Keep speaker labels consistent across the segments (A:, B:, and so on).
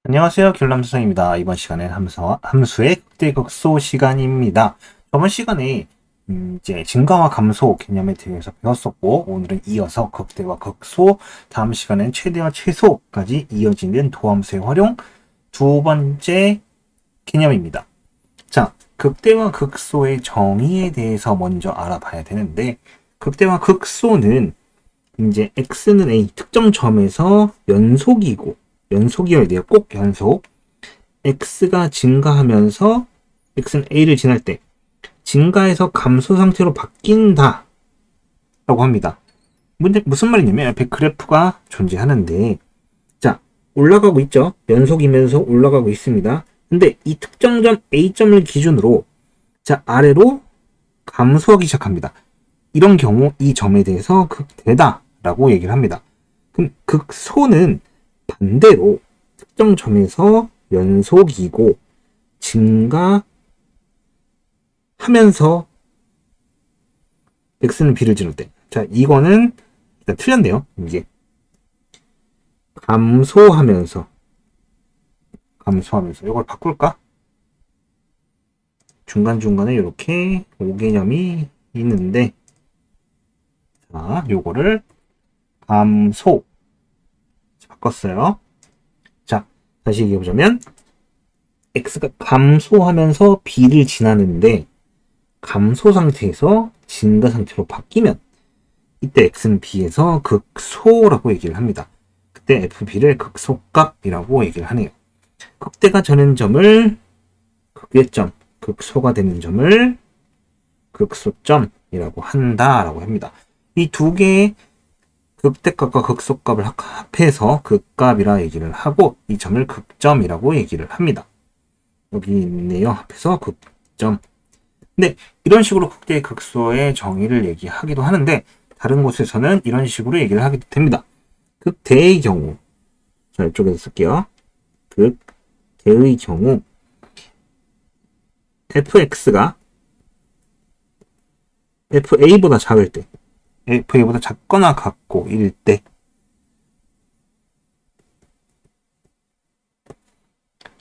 A: 안녕하세요. 귤남수성입니다. 이번 시간엔 함수의 극대극소 시간입니다. 저번 시간에 이제 증가와 감소 개념에 대해서 배웠었고, 오늘은 이어서 극대와 극소, 다음 시간엔 최대와 최소까지 이어지는 도함수의 활용 두 번째 개념입니다. 자, 극대와 극소의 정의에 대해서 먼저 알아봐야 되는데, 극대와 극소는 이제 x는 a 특정 점에서 연속이어야 돼요. 꼭 연속. x가 증가하면서 x는 a를 지날 때 증가해서 감소 상태로 바뀐다 라고 합니다. 무슨 말이냐면 옆에 그래프가 존재하는데, 자, 올라가고 있죠. 연속이면서 올라가고 있습니다. 근데 이 특정점 a점을 기준으로 자, 아래로 감소하기 시작합니다. 이런 경우 이 점에 대해서 극대다 라고 얘기를 합니다. 그럼 극소는 반대로 특정 점에서 연속이고 증가하면서 x는 b를 지를 때, 자, 이거는 일단 틀렸네요. 이게 감소하면서 이걸 바꿀까? 중간중간에 이렇게 5개념이 있는데, 자, 요거를 감소 바꿨어요. 자, 다시 얘기해보자면 x가 감소하면서 b를 지나는데 감소 상태에서 증가 상태로 바뀌면 이때 x는 b에서 극소라고 얘기를 합니다. 그때 fb를 극소값이라고 얘기를 하네요. 극대가 되는 점을 극대점, 극소가 되는 점을 극소점이라고 한다라고 합니다. 이 두 개의 극대값과 극소값을 합해서 극값이라 얘기를 하고, 이 점을 극점이라고 얘기를 합니다. 여기 있네요. 합해서 극점. 근데 이런 식으로 극대 극소의 정의를 얘기하기도 하는데, 다른 곳에서는 이런 식으로 얘기를 하게 됩니다. 극대의 경우, 자, 이쪽에서 쓸게요. 극대의 경우 fx가 fa보다 작을 때, fa보다 작거나 같고 일 때,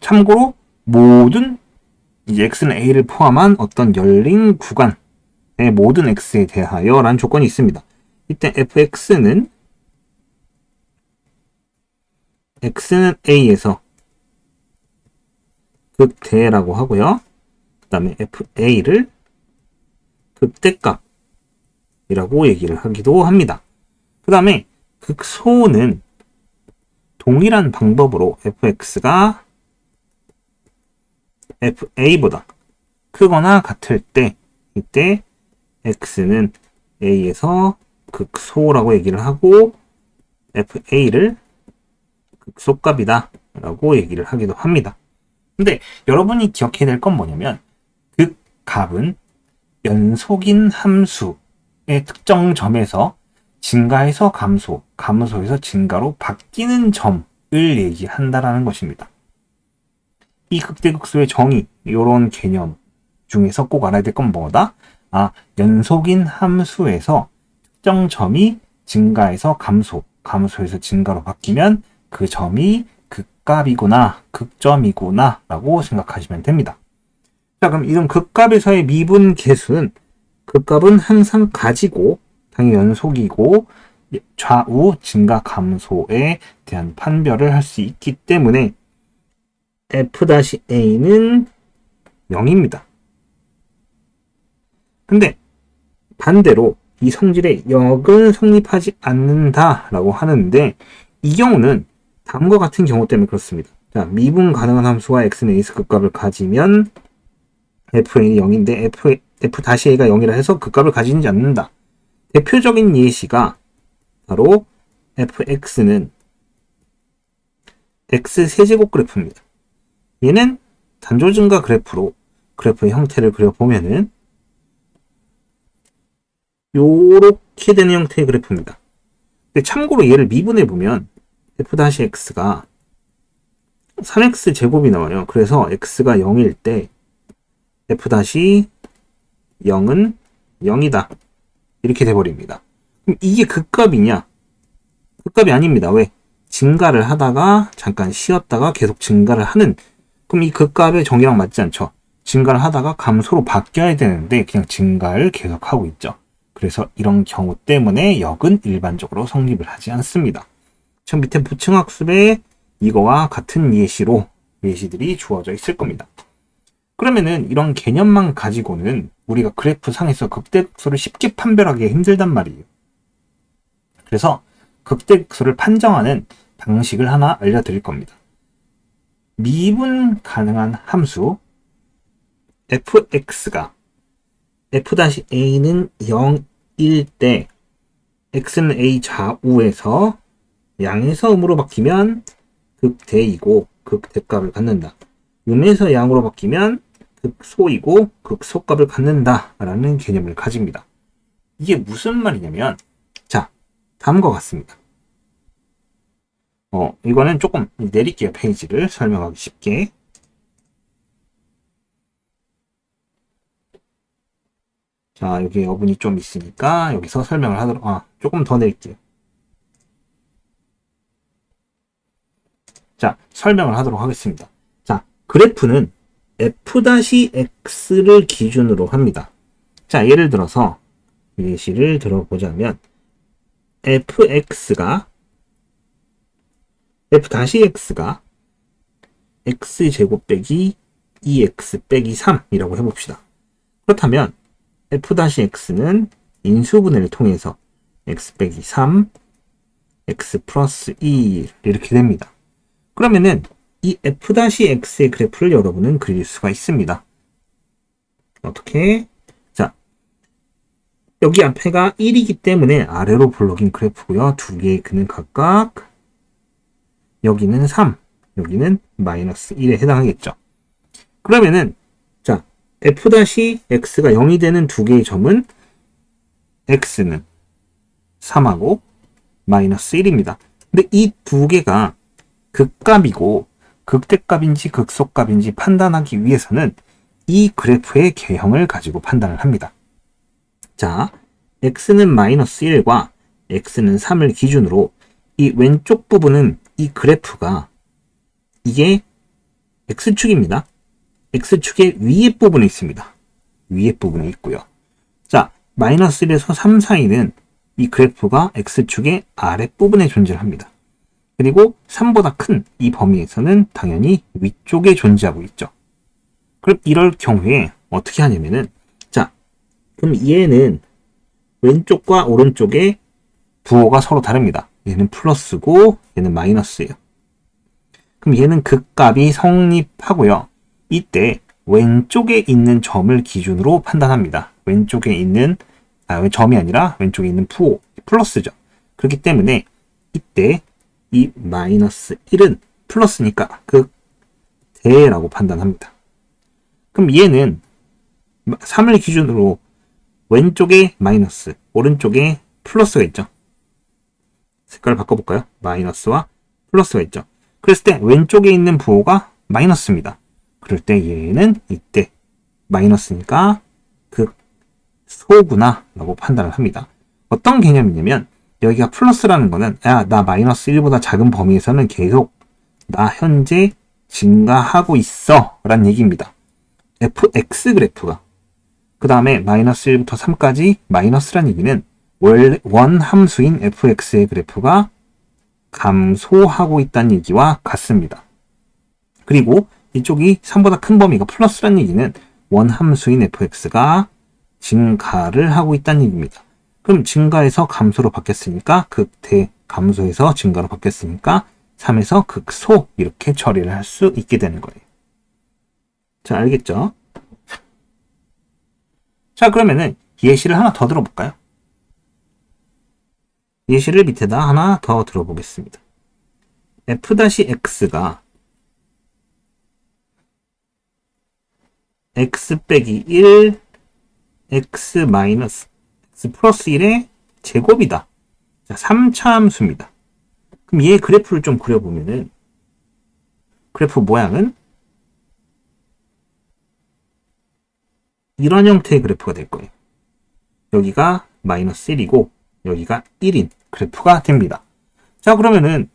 A: 참고로 모든 이제 x는 a를 포함한 어떤 열린 구간의 모든 x에 대하여 라는 조건이 있습니다. 이때 x는 a에서 극대라고 하고요. 그 다음에 fa를 극대값이라고 얘기를 하기도 합니다. 그 다음에 극소는 동일한 방법으로 fx가 fa보다 크거나 같을 때, 이때 x는 a에서 극소라고 얘기를 하고 fa를 극소값이다 라고 얘기를 하기도 합니다. 근데 여러분이 기억해야 될 건 뭐냐면, 극값은 연속인 함수의 특정 점에서 증가해서 감소해서 증가로 바뀌는 점을 얘기한다라는 것입니다. 이 극대극소의 정의, 이런 개념 중에서 꼭 알아야 될 건 뭐다? 연속인 함수에서 특정 점이 증가해서 감소해서 증가로 바뀌면 그 점이 극값이구나, 극점이구나 라고 생각하시면 됩니다. 자, 그럼 이런 극값에서의 미분 계수는, 극값은 항상 가지고 당연히 연속이고 좌우 증가 감소에 대한 판별을 할 수 있기 때문에 f-a는 0입니다. 근데 반대로 이 성질의 역은 성립하지 않는다라고 하는데, 이 경우는 다음과 같은 경우 때문에 그렇습니다. 자, 미분 가능한 함수와 x는 a에서 극값을 가지면 fn이 0인데 f-a가 0이라 해서 극값을 가지지 않는다. 대표적인 예시가 바로 fx는 x 세제곱 그래프입니다. 얘는 단조 증가 그래프로 그래프의 형태를 그려보면은 요렇게 되는 형태의 그래프입니다. 근데 참고로 얘를 미분해보면 f-x가 3x 제곱이 나와요. 그래서 x가 0일 때 f-0은 0이다. 이렇게 돼버립니다. 그럼 이게 극값이냐? 극값이 아닙니다. 왜? 증가를 하다가 잠깐 쉬었다가 계속 증가를 하는, 그럼 이 극값의 정의랑 맞지 않죠? 증가를 하다가 감소로 바뀌어야 되는데 그냥 증가를 계속하고 있죠. 그래서 이런 경우 때문에 역은 일반적으로 성립을 하지 않습니다. 저 밑에 보충학습에 이거와 같은 예시들이 주어져 있을 겁니다. 그러면은 이런 개념만 가지고는 우리가 그래프 상에서 극대극소를 쉽게 판별하기 힘들단 말이에요. 그래서 극대극소를 판정하는 방식을 하나 알려드릴 겁니다. 미분 가능한 함수 fx가 f-a는 0일 때 x는 a 좌우에서 양에서 음으로 바뀌면 극대이고 극대값을 갖는다. 음에서 양으로 바뀌면 극소이고 극소값을 갖는다 라는 개념을 가집니다. 이게 무슨 말이냐면, 자, 다음과 같습니다. 이거는 조금 내릴게요. 페이지를 설명하기 쉽게. 자, 여기 여분이 좀 있으니까 여기서 설명을 하도록, 조금 더 내릴게요. 자, 설명을 하도록 하겠습니다. 자, 그래프는 f-x를 기준으로 합니다. 자, 예를 들어서 예시를 들어보자면 f-x가 x제곱 빼기 2x 빼기 3이라고 해봅시다. 그렇다면 f-x는 인수분해를 통해서 x 빼기 3, x 플러스 2 이렇게 됩니다. 그러면은 이 f-x의 그래프를 여러분은 그릴 수가 있습니다. 어떻게? 자, 여기 앞에가 1이기 때문에 아래로 볼록인 그래프고요. 두 개의 근은 각각, 여기는 3, 여기는 마이너스 1에 해당하겠죠. 그러면은 자, f-x가 0이 되는 두 개의 점은 x는 3하고 마이너스 1입니다. 근데 이 두 개가 극값이고 극대값인지 극소값인지 판단하기 위해서는 이 그래프의 개형을 가지고 판단을 합니다. 자, x는 마이너스 1과 x는 3을 기준으로 이 왼쪽 부분은 이 그래프가 이게 x축입니다. x축의 위에 부분에 있습니다. 위에 부분에 있고요. 자, 마이너스 1에서 3 사이는 이 그래프가 x축의 아랫부분에 존재합니다. 그리고 3보다 큰 이 범위에서는 당연히 위쪽에 존재하고 있죠. 그럼 이럴 경우에 어떻게 하냐면은, 자, 그럼 얘는 왼쪽과 오른쪽의 부호가 서로 다릅니다. 얘는 플러스고 얘는 마이너스예요. 그럼 얘는 극값이 성립하고요. 이때 왼쪽에 있는 점을 기준으로 판단합니다. 왼쪽에 있는 점이 아니라 왼쪽에 있는 부호 플러스죠. 그렇기 때문에 이때 이 마이너스 1은 플러스니까 극대라고 판단합니다. 그럼 얘는 3을 기준으로 왼쪽에 마이너스, 오른쪽에 플러스가 있죠. 색깔을 바꿔볼까요? 마이너스와 플러스가 있죠. 그랬을 때 왼쪽에 있는 부호가 마이너스입니다. 그럴 때 얘는 이때 마이너스니까 극소구나 라고 판단을 합니다. 어떤 개념이냐면, 여기가 플러스라는 거는 나 마이너스 1보다 작은 범위에서는 계속 나 현재 증가하고 있어 라는 얘기입니다. fx 그래프가 그 다음에 마이너스 1부터 3까지 마이너스라는 얘기는 원 함수인 fx의 그래프가 감소하고 있다는 얘기와 같습니다. 그리고 이쪽이 3보다 큰 범위가 플러스라는 얘기는 원 함수인 fx가 증가를 하고 있다는 얘기입니다. 그럼 증가에서 감소로 바뀌었으니까 극대, 감소에서 증가로 바뀌었으니까 3에서 극소 이렇게 처리를 할 수 있게 되는 거예요. 자, 알겠죠? 자, 그러면은 예시를 하나 더 들어볼까요? 예시를 밑에다 하나 더 들어보겠습니다. f-x가 x 빼기 1, x 마이너스 x 플러스 1의 제곱이다. 자, 3차 함수입니다. 그럼 얘 그래프를 좀 그려보면은 그래프 모양은 이런 형태의 그래프가 될 거예요. 여기가 마이너스 1이고 여기가 1인 그래프가 됩니다. 자, 그러면은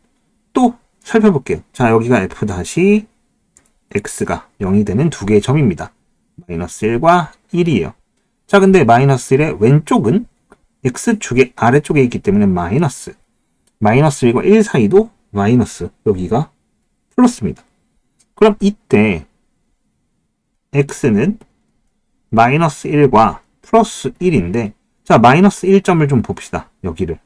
A: 또 살펴볼게요. 자, 여기가 f-x가 0이 되는 두 개의 점입니다. 마이너스 1과 1이에요. 자, 근데 마이너스 1의 왼쪽은 x축의 아래쪽에 있기 때문에 마이너스 1과 1 사이도 마이너스, 여기가 플러스입니다. 그럼 이때 x는 마이너스 1과 플러스 1인데, 자, 마이너스 1점을 좀 봅시다. 여기를.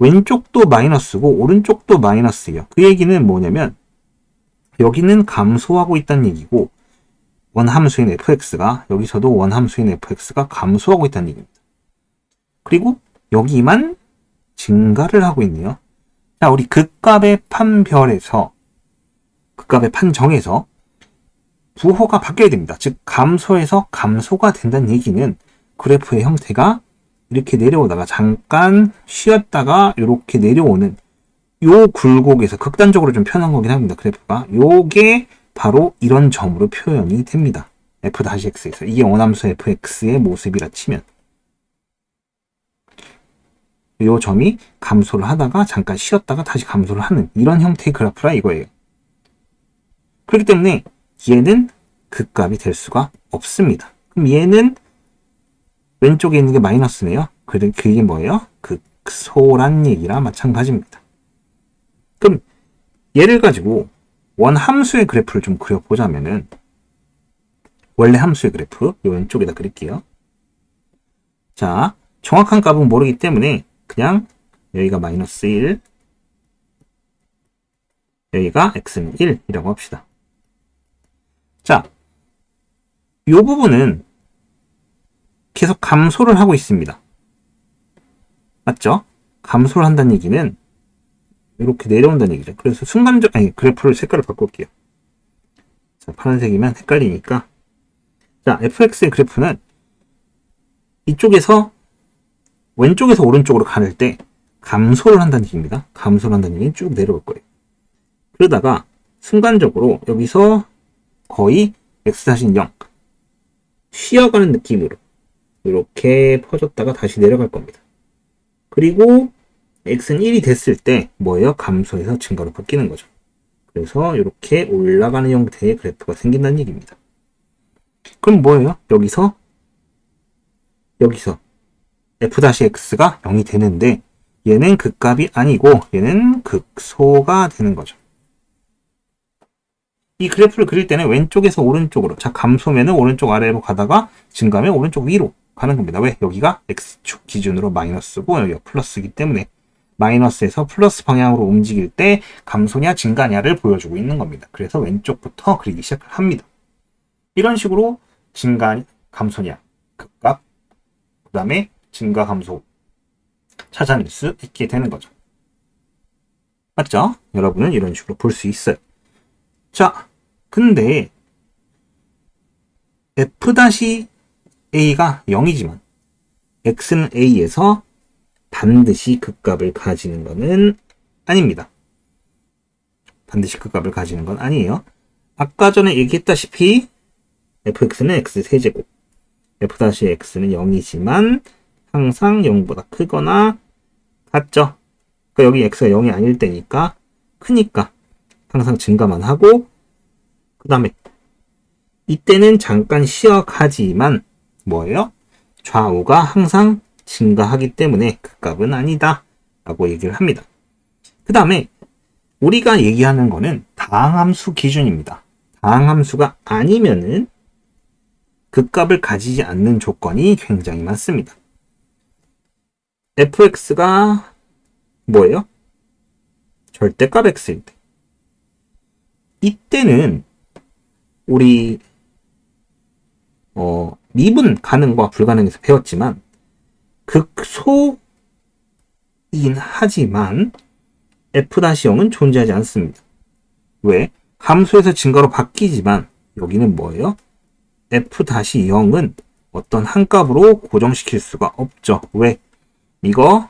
A: 왼쪽도 마이너스고 오른쪽도 마이너스예요. 그 얘기는 뭐냐면 여기는 감소하고 있다는 얘기고, 원함수인 fx가, 여기서도 원함수인 fx가 감소하고 있다는 얘기입니다. 그리고 여기만 증가를 하고 있네요. 자, 우리 극값의 판별에서, 극값의 판정에서 부호가 바뀌어야 됩니다. 즉 감소해서 감소가 된다는 얘기는 그래프의 형태가 이렇게 내려오다가 잠깐 쉬었다가 이렇게 내려오는 요 굴곡에서 극단적으로 좀 표현한 거긴 합니다. 그래프가 요게 바로 이런 점으로 표현이 됩니다. f-x에서 이게 원함수 fx의 모습이라 치면 요 점이 감소를 하다가 잠깐 쉬었다가 다시 감소를 하는 이런 형태의 그래프라 이거예요. 그렇기 때문에 얘는 극값이 될 수가 없습니다. 그럼 얘는 왼쪽에 있는 게 마이너스네요. 그게 뭐예요? 극소란 얘기랑 마찬가지입니다. 그럼 얘를 가지고 원함수의 그래프를 좀 그려보자면은, 원래 함수의 그래프 요 왼쪽에다 그릴게요. 자, 정확한 값은 모르기 때문에 그냥 여기가 마이너스 1, 여기가 x는 1이라고 합시다. 자, 이 부분은 계속 감소를 하고 있습니다. 맞죠? 감소를 한다는 얘기는 이렇게 내려온다는 얘기죠. 그래서 그래프를 색깔을 바꿀게요. 자, 파란색이면 헷갈리니까. 자, fx의 그래프는 이쪽에서 왼쪽에서 오른쪽으로 가를 때 감소를 한다는 얘기입니다. 감소를 한다는 얘기는 쭉 내려올 거예요. 그러다가 순간적으로 여기서 거의 x-0 쉬어가는 느낌으로 이렇게 퍼졌다가 다시 내려갈 겁니다. 그리고 x는 1이 됐을 때 뭐예요? 감소해서 증가로 바뀌는 거죠. 그래서 이렇게 올라가는 형태의 그래프가 생긴다는 얘기입니다. 그럼 뭐예요? 여기서 f-x가 0이 되는데 얘는 극값이 아니고 얘는 극소가 되는 거죠. 이 그래프를 그릴 때는 왼쪽에서 오른쪽으로, 자, 감소면은 오른쪽 아래로 가다가 증가면 오른쪽 위로 가는 겁니다. 왜? 여기가 x축 기준으로 마이너스고 여기가 플러스이기 때문에 마이너스에서 플러스 방향으로 움직일 때 감소냐 증가냐를 보여주고 있는 겁니다. 그래서 왼쪽부터 그리기 시작을 합니다. 이런 식으로 증가, 감소냐, 극값, 그 다음에 증가, 감소 찾아낼 수 있게 되는 거죠. 맞죠? 여러분은 이런 식으로 볼 수 있어요. 자, 근데 f-a가 0이지만 x는 a에서 반드시 극값을 가지는 것은 아닙니다. 반드시 극값을 가지는 건 아니에요. 아까 전에 얘기했다시피 fx는 x세제곱, f-x는 0이지만 항상 0보다 크거나 같죠. 그러니까 여기 x가 0이 아닐 때니까 크니까 항상 증가만 하고, 그 다음에 이때는 잠깐 쉬어가지만 뭐예요? 좌우가 항상 증가하기 때문에 극값은 아니다 라고 얘기를 합니다. 그 다음에 우리가 얘기하는 거는 다항함수 기준입니다. 다항함수가 아니면은 극값을 가지지 않는 조건이 굉장히 많습니다. fx가 뭐예요? 절대값 x일 때. 이때는 우리 미분 가능과 불가능에서 배웠지만 극소이긴 하지만 f-0은 존재하지 않습니다. 왜? 함수에서 증가로 바뀌지만 여기는 뭐예요? f-0은 어떤 한 값으로 고정시킬 수가 없죠. 왜? 이거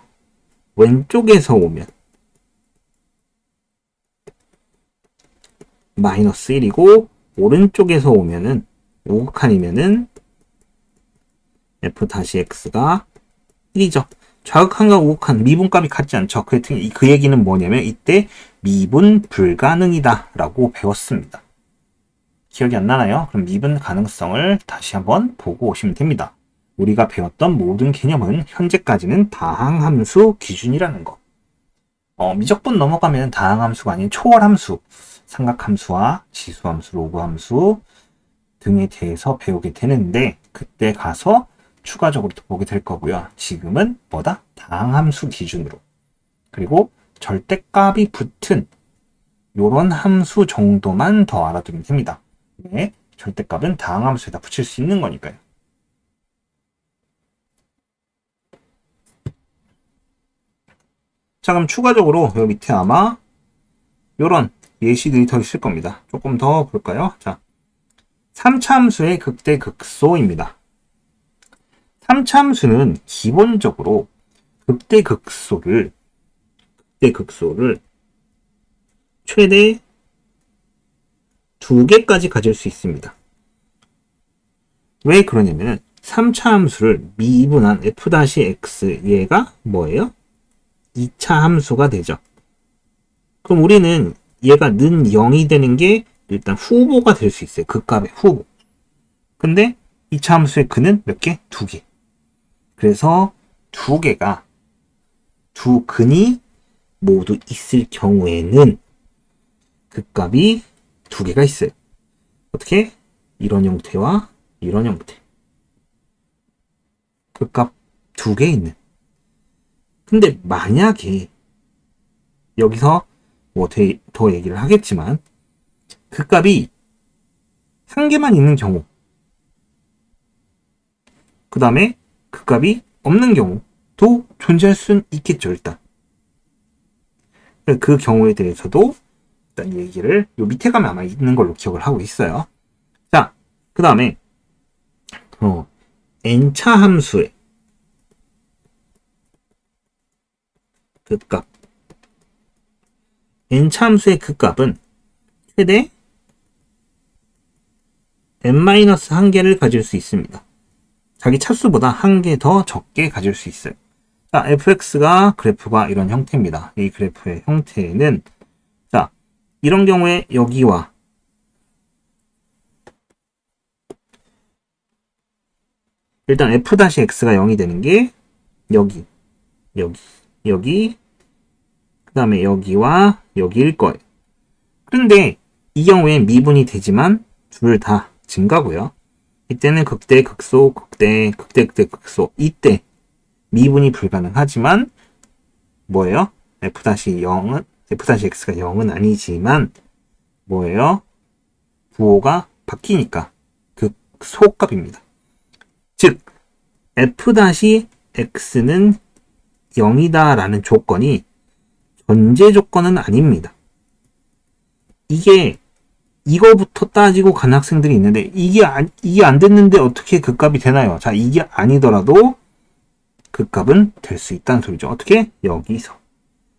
A: 왼쪽에서 오면 마이너스 1이고 오른쪽에서 오면은 우극한이면은 f-x가 1이죠. 좌극한과 우극한 미분값이 같지 않죠. 그 얘기는 뭐냐면 이때 미분 불가능이다 라고 배웠습니다. 기억이 안 나나요? 그럼 미분 가능성을 다시 한번 보고 오시면 됩니다. 우리가 배웠던 모든 개념은 현재까지는 다항함수 기준이라는 거. 미적분 넘어가면 다항함수가 아닌 초월함수, 삼각함수와 지수함수, 로그함수 등에 대해서 배우게 되는데 그때 가서 추가적으로 또 보게 될 거고요. 지금은 뭐다? 다항함수 기준으로. 그리고 절대값이 붙은 요런 함수 정도만 더 알아두면 됩니다. 네, 절대값은 다항함수에다 붙일 수 있는 거니까요. 자, 그럼 추가적으로 여기 밑에 아마 요런 예시들이 더 있을 겁니다. 조금 더 볼까요? 자, 3차 함수의 극대 극소입니다. 3차 함수는 기본적으로 극대 극소를 최대 2개까지 가질 수 있습니다. 왜 그러냐면 3차 함수를 미분한 f-x 얘가 뭐예요? 2차 함수가 되죠. 그럼 우리는 얘가 는 0이 되는 게 일단 후보가 될 수 있어요. 그 값의 후보. 근데 2차 함수의 근은 몇 개? 2개. 그래서 두 근이 모두 있을 경우에는 그 값이 2개가 있어요. 어떻게? 이런 형태와 이런 형태. 그 값 2개 있는. 근데 만약에 여기서 뭐 더 얘기를 하겠지만 그 값이 1개만 있는 경우 그 다음에 그 값이 없는 경우도 존재할 수는 있겠죠. 일단 그 경우에 대해서도 일단 얘기를 요 밑에 가면 아마 있는 걸로 기억을 하고 있어요. 자, 그 다음에 n차 함수의 그 값 n차 함수의 그 값은 최대 n-1개를 가질 수 있습니다. 자기 차수보다 1개 더 적게 가질 수 있어요. 자, fx가 그래프가 이런 형태입니다. 이 그래프의 형태는 자, 이런 경우에 여기와 일단 f-x가 0이 되는 게 여기 그 다음에 여기와 여기일 거예요. 그런데 이 경우에 미분이 되지만 둘 다 증가고요. 이때는 극대 극소 극대 극소 이때 미분이 불가능하지만 뭐예요? f-0은 f-x가 0은 아니지만 뭐예요? 부호가 바뀌니까 극소값입니다. 즉 f-x는 0이다 라는 조건이 전제 조건은 아닙니다. 이거부터 따지고 간 학생들이 있는데 이게 안 됐는데 어떻게 그 값이 되나요? 자, 이게 아니더라도 그 값은 될 수 있다는 소리죠. 어떻게? 여기서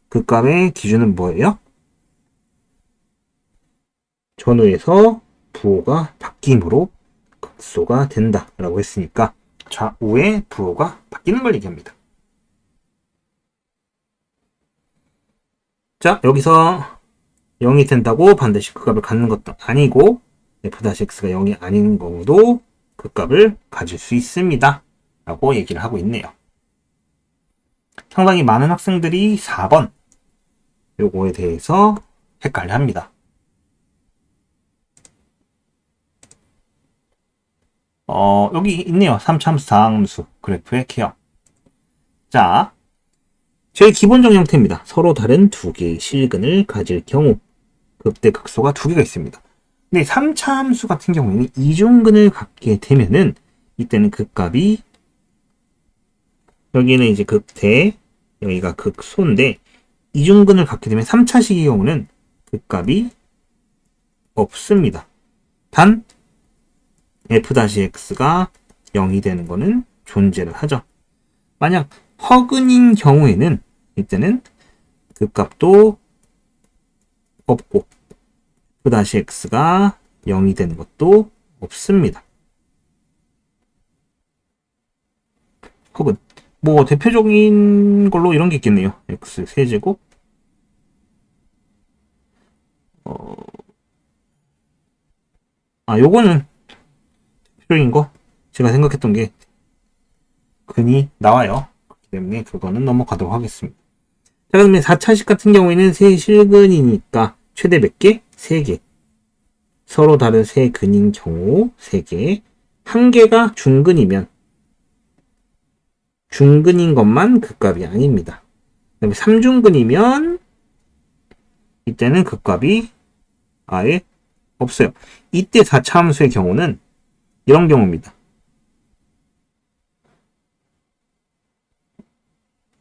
A: 그 값의 기준은 뭐예요? 전후에서 부호가 바뀜으로 극소가 된다 라고 했으니까 좌우의 부호가 바뀌는 걸 얘기합니다. 자, 여기서 0이 된다고 반드시 그 값을 갖는 것도 아니고 f-x가 0이 아닌 경우도 그 값을 가질 수 있습니다 라고 얘기를 하고 있네요. 상당히 많은 학생들이 4번 요거에 대해서 헷갈려 합니다. 여기 있네요. 3차함수, 4항함수 그래프의 케어. 자, 제일 기본적 형태입니다. 서로 다른 두 개의 실근을 가질 경우 극대 극소가 두 개가 있습니다. 근데 3차 함수 같은 경우에는 이중근을 갖게 되면은 이때는 그 값이 여기는 이제 극대 여기가 극소인데 이중근을 갖게 되면 3차식의 경우는 그 값이 없습니다. 단 f-x가 0이 되는 거는 존재를 하죠. 만약 허근인 경우에는 이때는 그 값도 없고 f-x가 0이 되는 것도 없습니다. 혹은 뭐 대표적인 걸로 이런 게 있겠네요. x 세제곱 요거는 대표적인 거 제가 생각했던 게 근이 나와요. 그렇기 때문에 그거는 넘어가도록 하겠습니다. 자, 그러면 4차식 같은 경우에는 세 실근이니까 최대 몇 개? 3개. 서로 다른 세 근인 경우 3개. 한 개가 중근이면 중근인 것만 극값이 아닙니다. 그다음에 3중근이면 이때는 극값이 아예 없어요. 이때 4차 함수의 경우는 이런 경우입니다.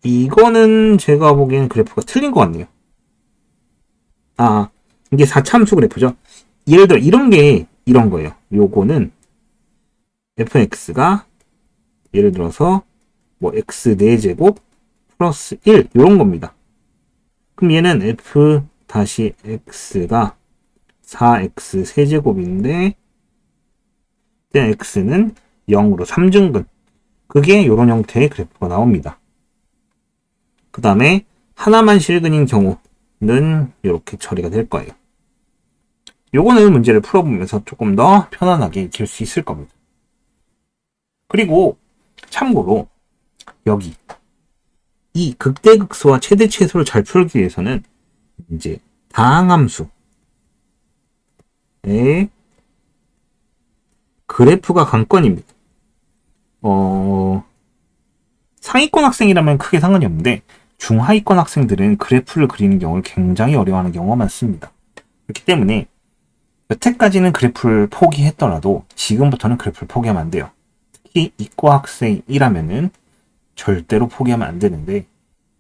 A: 이거는 제가 보기엔 그래프가 틀린 것 같네요. 이게 4차 함수 그래프죠. 예를 들어 이런 게 이런 거예요. 요거는 fx가 예를 들어서 뭐 x 4제곱 플러스 1 이런 겁니다. 그럼 얘는 f 다시 x가 4x 세제곱인데 x는 0으로 3중근. 그게 이런 형태의 그래프가 나옵니다. 그 다음에 하나만 실근인 경우는 이렇게 처리가 될 거예요. 요거는 문제를 풀어보면서 조금 더 편안하게 익힐 수 있을 겁니다. 그리고 참고로 여기 이 극대극소와 최대최소를 잘 풀기 위해서는 이제 다항함수의 그래프가 관건입니다. 상위권 학생이라면 크게 상관이 없는데 중하위권 학생들은 그래프를 그리는 경우를 굉장히 어려워하는 경우가 많습니다. 그렇기 때문에 여태까지는 그래프를 포기했더라도 지금부터는 그래프를 포기하면 안 돼요. 특히 이과 학생이라면은 절대로 포기하면 안 되는데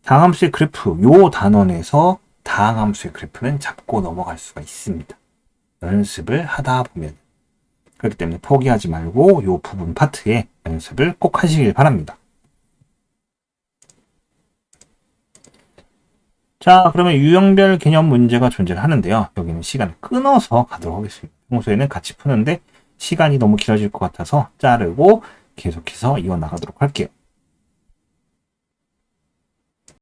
A: 다항함수의 그래프, 요 단원에서 다항함수의 그래프는 잡고 넘어갈 수가 있습니다. 연습을 하다 보면. 그렇기 때문에 포기하지 말고 요 부분 파트에 연습을 꼭 하시길 바랍니다. 자, 그러면 유형별 개념 문제가 존재를 하는데요. 여기는 시간을 끊어서 가도록 하겠습니다. 평소에는 같이 푸는데 시간이 너무 길어질 것 같아서 자르고 계속해서 이어나가도록 할게요.